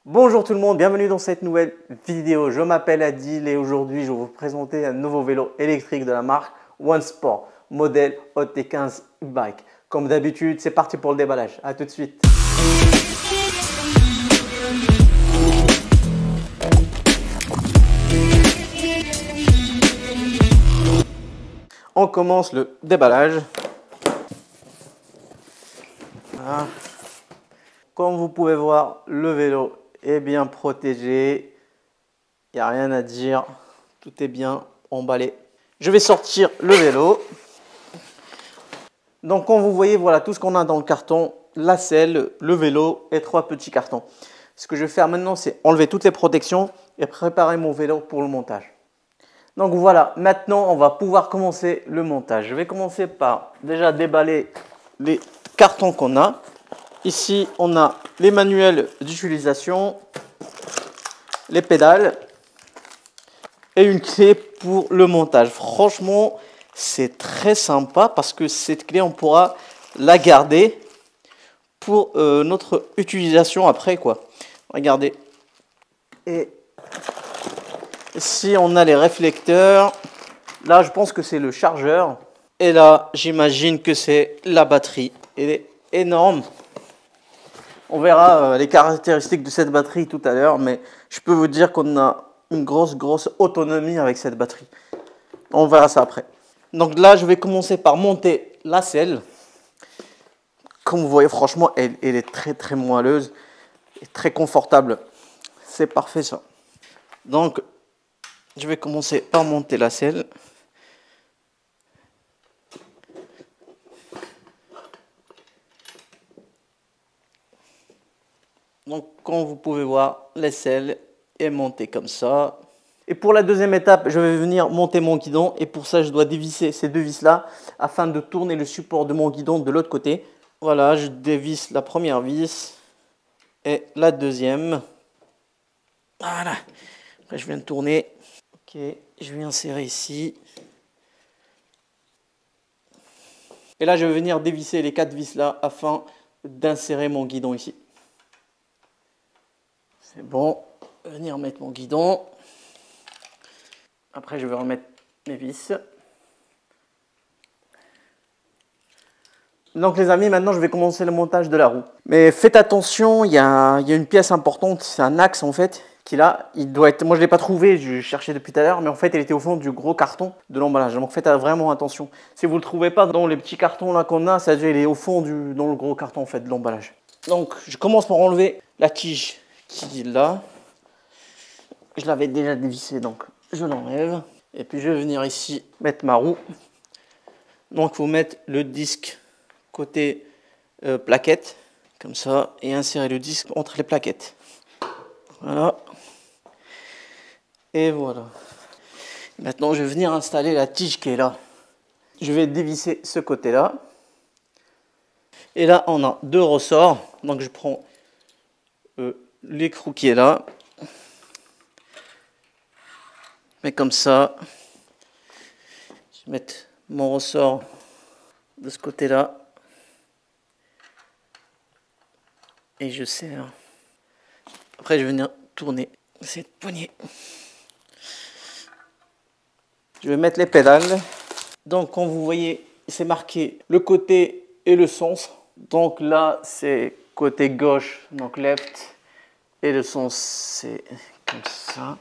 Bonjour tout le monde, bienvenue dans cette nouvelle vidéo. Je m'appelle Adil et aujourd'hui je vais vous présenter un nouveau vélo électrique de la marque OneSport, modèle OT15 e-bike. Comme d'habitude, c'est parti pour le déballage. A tout de suite. On commence le déballage. Voilà. Comme vous pouvez voir, le vélo est bien protégé. Il n'y a rien à dire. Tout est bien emballé. Je vais sortir le vélo. Donc comme vous voyez, voilà tout ce qu'on a dans le carton. La selle, le vélo et 3 petits cartons. Ce que je vais faire maintenant, c'est enlever toutes les protections et préparer mon vélo pour le montage. Donc voilà, maintenant on va pouvoir commencer le montage. Je vais commencer par déjà déballer les cartons qu'on a. Ici, on a les manuels d'utilisation, les pédales et une clé pour le montage. Franchement, c'est très sympa parce que cette clé, on pourra la garder pour notre utilisation après, quoi. Regardez. Et ici, on a les réflecteurs. Là, je pense que c'est le chargeur. Et là, j'imagine que c'est la batterie. Elle est énorme. On verra les caractéristiques de cette batterie tout à l'heure, mais je peux vous dire qu'on a une grosse autonomie avec cette batterie. On verra ça après. Donc là, je vais commencer par monter la selle. Comme vous voyez, franchement, elle est très moelleuse et très confortable. C'est parfait ça. Donc, je vais commencer par monter la selle. Donc, comme vous pouvez voir, la selle est montée comme ça. Et pour la deuxième étape, je vais venir monter mon guidon. Et pour ça, je dois dévisser ces deux vis-là afin de tourner le support de mon guidon de l'autre côté. Voilà, je dévisse la première vis et la deuxième. Voilà. Après, je viens de tourner. Ok, je vais insérer ici. Et là, je vais venir dévisser les 4 vis-là afin d'insérer mon guidon ici. C'est bon, je vais venir mettre mon guidon. Après, je vais remettre mes vis. Donc les amis, maintenant je vais commencer le montage de la roue. Mais faites attention, il y a une pièce importante, c'est un axe en fait, qui là, il doit être... Moi je ne l'ai pas trouvé, je cherchais depuis tout à l'heure, mais en fait il était au fond du gros carton de l'emballage. Donc faites vraiment attention. Si vous ne le trouvez pas dans les petits cartons là qu'on a, ça il est au fond dans le gros carton en fait de l'emballage. Donc je commence par enlever la tige qui est là. Je l'avais déjà dévissée, donc je l'enlève. Et puis je vais venir ici mettre ma roue. Donc il faut mettre le disque côté plaquette, comme ça, et insérer le disque entre les plaquettes. Voilà. Et voilà. Maintenant, je vais venir installer la tige qui est là. Je vais dévisser ce côté-là. Et là, on a 2 ressorts. Donc, je prends l'écrou qui est là. Mais comme ça, je vais mettre mon ressort de ce côté-là. Et je serre. Après, je vais venir tourner cette poignée. Je vais mettre les pédales. Donc, comme vous voyez, c'est marqué le côté et le sens. Donc là, c'est côté gauche, donc left. Et le sens, c'est comme ça.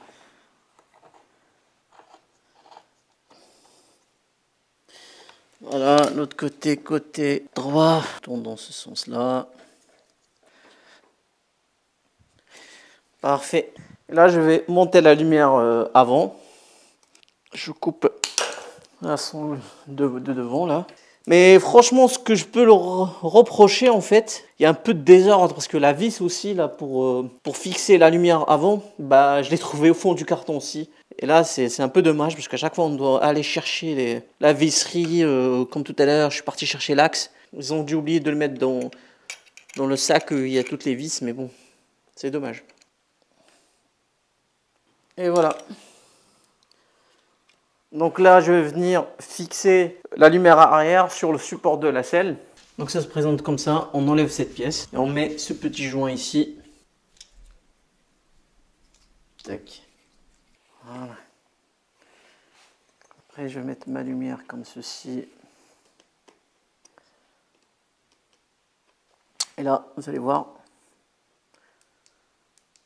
Voilà, l'autre côté, côté droit. Tourne dans ce sens-là. Parfait. Là, je vais monter la lumière avant. Je coupe la sangle de devant, là. Mais franchement, ce que je peux leur reprocher, en fait, il y a un peu de désordre parce que la vis aussi, là, pour fixer la lumière avant, bah, je l'ai trouvé au fond du carton aussi. Et là, c'est un peu dommage parce qu'à chaque fois, on doit aller chercher la visserie. Comme tout à l'heure, je suis parti chercher l'axe. Ils ont dû oublier de le mettre dans le sac où il y a toutes les vis, mais bon, c'est dommage. Et voilà. Donc là, je vais venir fixer la lumière arrière sur le support de la selle. Donc ça se présente comme ça, on enlève cette pièce et on met ce petit joint ici. Tac. Voilà. Après, je vais mettre ma lumière comme ceci. Et là, vous allez voir.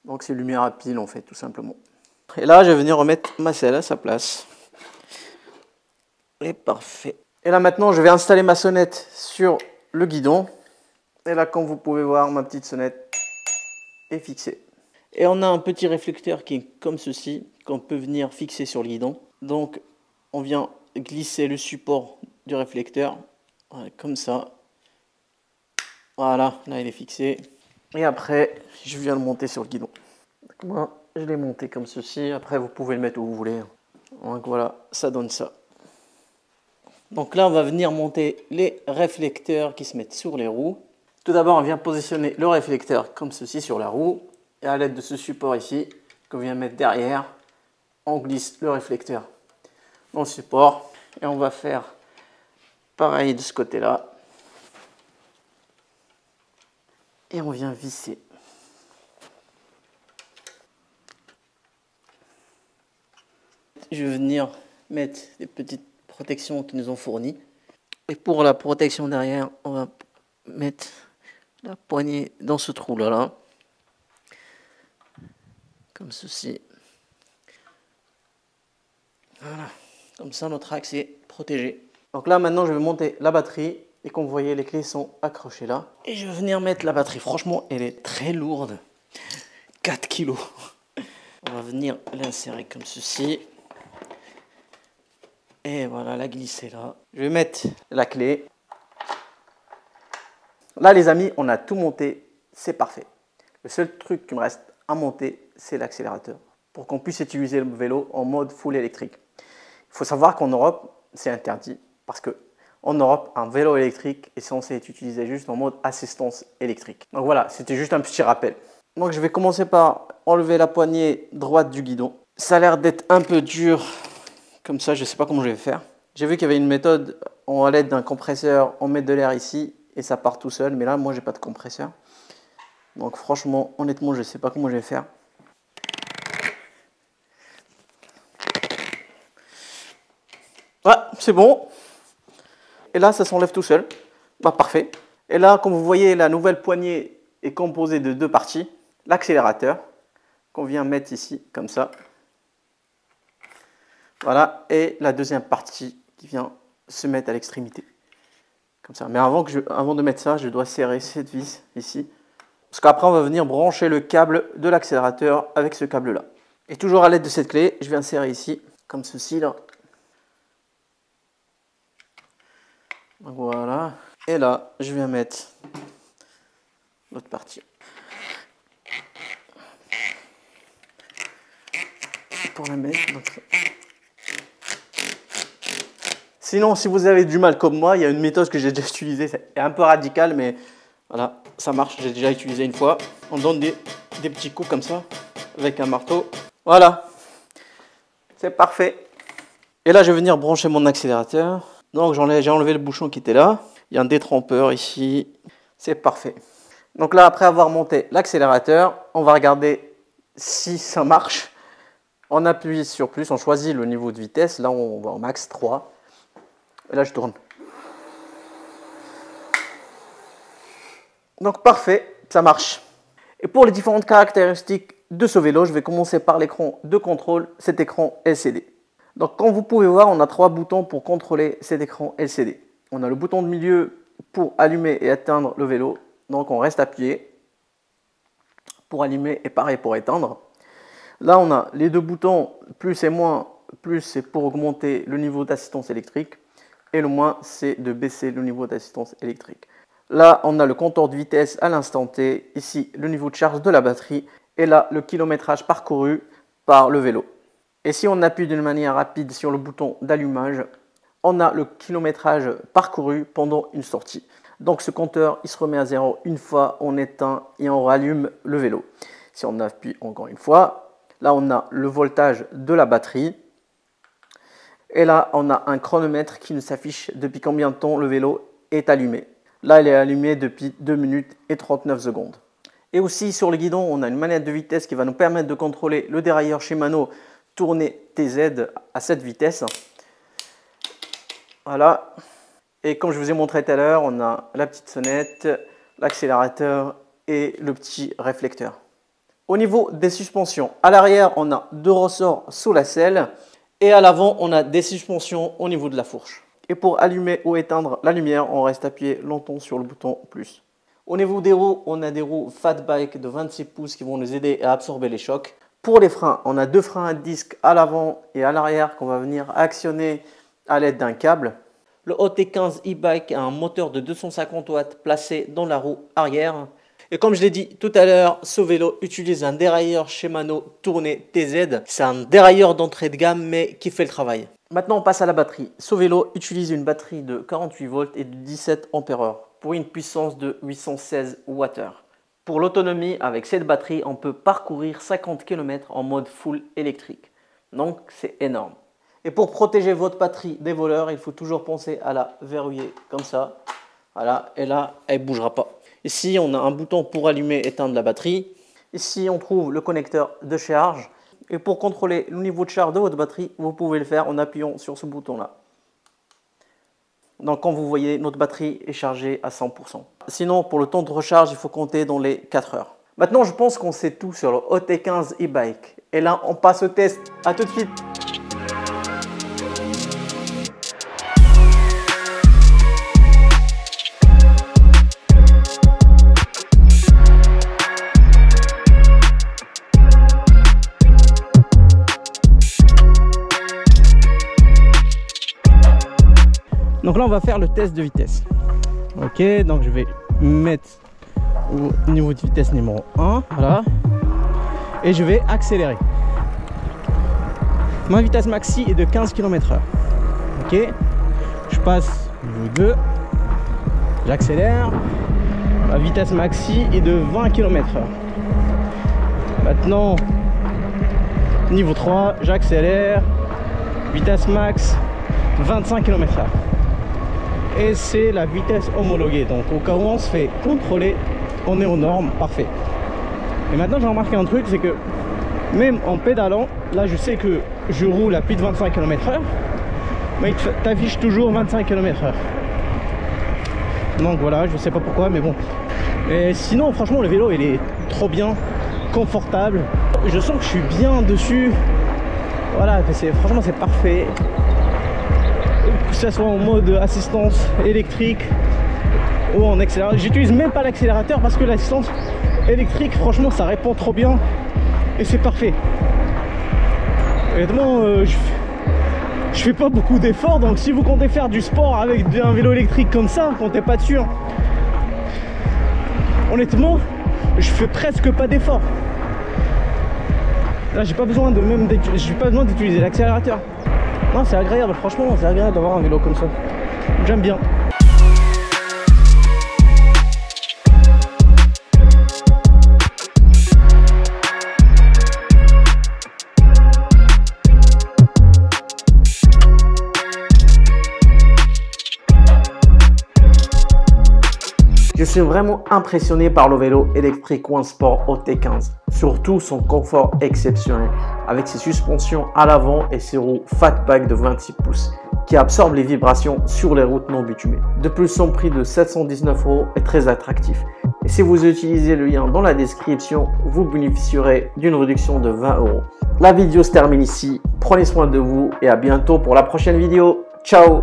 Donc c'est lumière à pile en fait, tout simplement. Et là, je vais venir remettre ma selle à sa place. Et parfait. Et là maintenant, je vais installer ma sonnette sur le guidon. Et là, comme vous pouvez voir, ma petite sonnette est fixée. Et on a un petit réflecteur qui est comme ceci, qu'on peut venir fixer sur le guidon. Donc, on vient glisser le support du réflecteur, voilà, comme ça. Voilà, là il est fixé. Et après, je viens le monter sur le guidon. Donc, moi, je l'ai monté comme ceci. Après, vous pouvez le mettre où vous voulez. Donc voilà, ça donne ça. Donc là, on va venir monter les réflecteurs qui se mettent sur les roues. Tout d'abord, on vient positionner le réflecteur comme ceci sur la roue. Et à l'aide de ce support ici, qu'on vient mettre derrière, on glisse le réflecteur dans le support. Et on va faire pareil de ce côté-là. Et on vient visser. Je vais venir mettre les petites protections qu'ils nous ont fournies. Et pour la protection derrière, on va mettre la poignée dans ce trou-là. Comme ceci. Voilà. Comme ça, notre axe est protégé. Donc là, maintenant, je vais monter la batterie. Et comme vous voyez, les clés sont accrochées là. Et je vais venir mettre la batterie. Franchement, elle est très lourde. 4 kg. On va venir l'insérer comme ceci. Et voilà, la glisser là. Je vais mettre la clé. Là, les amis, on a tout monté. C'est parfait. Le seul truc qui me reste à monter, c'est l'accélérateur. Pour qu'on puisse utiliser le vélo en mode full électrique. Il faut savoir qu'en Europe, c'est interdit. Parce que en Europe, un vélo électrique est censé être utilisé juste en mode assistance électrique. Donc voilà, c'était juste un petit rappel. Donc je vais commencer par enlever la poignée droite du guidon. Ça a l'air d'être un peu dur, comme ça, je ne sais pas comment je vais faire. J'ai vu qu'il y avait une méthode, à l'aide d'un compresseur, on met de l'air ici et ça part tout seul. Mais là, moi, j'ai pas de compresseur. Donc franchement, honnêtement, je ne sais pas comment je vais faire. Ouais, c'est bon. Et là, ça s'enlève tout seul. Bah, parfait. Et là, comme vous voyez, la nouvelle poignée est composée de deux parties. L'accélérateur, qu'on vient mettre ici, comme ça. Voilà. Et la deuxième partie qui vient se mettre à l'extrémité. Comme ça. Mais avant de mettre ça, je dois serrer cette vis ici. Parce qu'après, on va venir brancher le câble de l'accélérateur avec ce câble-là. Et toujours à l'aide de cette clé, je viens serrer ici, comme ceci, là. Voilà. Et là, je viens mettre l'autre partie. Pour la mettre. Donc... Sinon, si vous avez du mal comme moi, il y a une méthode que j'ai déjà utilisée. C'est un peu radical, mais voilà, ça marche. J'ai déjà utilisé une fois. On donne des petits coups comme ça, avec un marteau. Voilà. C'est parfait. Et là, je vais venir brancher mon accélérateur. Donc, j'ai enlevé le bouchon qui était là. Il y a un détrompeur ici. C'est parfait. Donc là, après avoir monté l'accélérateur, on va regarder si ça marche. On appuie sur plus, on choisit le niveau de vitesse. Là, on va au max 3. Et là, je tourne. Donc, parfait, ça marche. Et pour les différentes caractéristiques de ce vélo, je vais commencer par l'écran de contrôle, cet écran LCD. Donc, comme vous pouvez voir, on a 3 boutons pour contrôler cet écran LCD. On a le bouton de milieu pour allumer et éteindre le vélo. Donc, on reste appuyé pour allumer et pareil pour éteindre. Là, on a les deux boutons, plus et moins. Plus, c'est pour augmenter le niveau d'assistance électrique. Et le moins, c'est de baisser le niveau d'assistance électrique. Là, on a le compteur de vitesse à l'instant T. Ici, le niveau de charge de la batterie. Et là, le kilométrage parcouru par le vélo. Et si on appuie d'une manière rapide sur le bouton d'allumage, on a le kilométrage parcouru pendant une sortie. Donc ce compteur, il se remet à 0 une fois, on éteint et on rallume le vélo. Si on appuie encore une fois, là on a le voltage de la batterie. Et là, on a un chronomètre qui nous affiche depuis combien de temps le vélo est allumé. Là, il est allumé depuis 2 minutes et 39 secondes. Et aussi sur le guidon, on a une manette de vitesse qui va nous permettre de contrôler le dérailleur Shimano tourné TZ à cette vitesse. Voilà. Et comme je vous ai montré tout à l'heure, on a la petite sonnette, l'accélérateur et le petit réflecteur. Au niveau des suspensions, à l'arrière, on a 2 ressorts sous la selle et à l'avant, on a des suspensions au niveau de la fourche. Et pour allumer ou éteindre la lumière, on reste appuyé longtemps sur le bouton plus. Au niveau des roues, on a des roues Fat Bike de 26 pouces qui vont nous aider à absorber les chocs. Pour les freins, on a 2 freins à disque à l'avant et à l'arrière qu'on va venir actionner à l'aide d'un câble. Le OT15 e-bike a un moteur de 250 watts placé dans la roue arrière. Et comme je l'ai dit tout à l'heure, ce vélo utilise un dérailleur Shimano tourné TZ. C'est un dérailleur d'entrée de gamme mais qui fait le travail. Maintenant, on passe à la batterie. Ce vélo utilise une batterie de 48 volts et de 17 ampères-heure pour une puissance de 816 Wh. Pour l'autonomie, avec cette batterie, on peut parcourir 50 km en mode full électrique. Donc, c'est énorme. Et pour protéger votre batterie des voleurs, il faut toujours penser à la verrouiller comme ça. Voilà, et là, elle ne bougera pas. Ici, on a un bouton pour allumer et éteindre la batterie. Ici, on trouve le connecteur de charge. Et pour contrôler le niveau de charge de votre batterie, vous pouvez le faire en appuyant sur ce bouton-là. Donc, comme vous voyez, notre batterie est chargée à 100%. Sinon, pour le temps de recharge, il faut compter dans les 4 heures. Maintenant, je pense qu'on sait tout sur le OT15 e-bike. Et là, on passe au test. À tout de suite. Donc là, on va faire le test de vitesse. Ok, donc je vais mettre au niveau de vitesse numéro 1. Voilà. Et je vais accélérer. Ma vitesse maxi est de 15 km/h. Ok. Je passe au niveau 2. J'accélère. Ma vitesse maxi est de 20 km/h. Maintenant, niveau 3, j'accélère. Vitesse max 25 km/h. Et c'est la vitesse homologuée, donc au cas où on se fait contrôler, on est aux normes, parfait. Et maintenant j'ai remarqué un truc, c'est que même en pédalant, là je sais que je roule à plus de 25 km/h, mais il t'affiche toujours 25 km/h. Donc voilà, je sais pas pourquoi, mais bon. Et sinon franchement le vélo il est trop bien, confortable. Je sens que je suis bien dessus. Voilà, franchement c'est parfait. Que ce soit en mode assistance électrique ou en accélérateur. J'utilise même pas l'accélérateur parce que l'assistance électrique, franchement, ça répond trop bien et c'est parfait. Honnêtement, je fais pas beaucoup d'efforts, donc si vous comptez faire du sport avec un vélo électrique comme ça, comptez pas dessus. Hein. Honnêtement, je fais presque pas d'efforts. Là, j'ai pas besoin d'utiliser l'accélérateur. Non, c'est agréable, franchement, c'est agréable d'avoir un vélo comme ça. J'aime bien. Je suis vraiment impressionné par le vélo électrique One Sport OT15, surtout son confort exceptionnel, avec ses suspensions à l'avant et ses roues Fat Bike de 26 pouces, qui absorbent les vibrations sur les routes non bitumées. De plus, son prix de 719 € est très attractif. Et si vous utilisez le lien dans la description, vous bénéficierez d'une réduction de 20 €. La vidéo se termine ici, prenez soin de vous et à bientôt pour la prochaine vidéo. Ciao!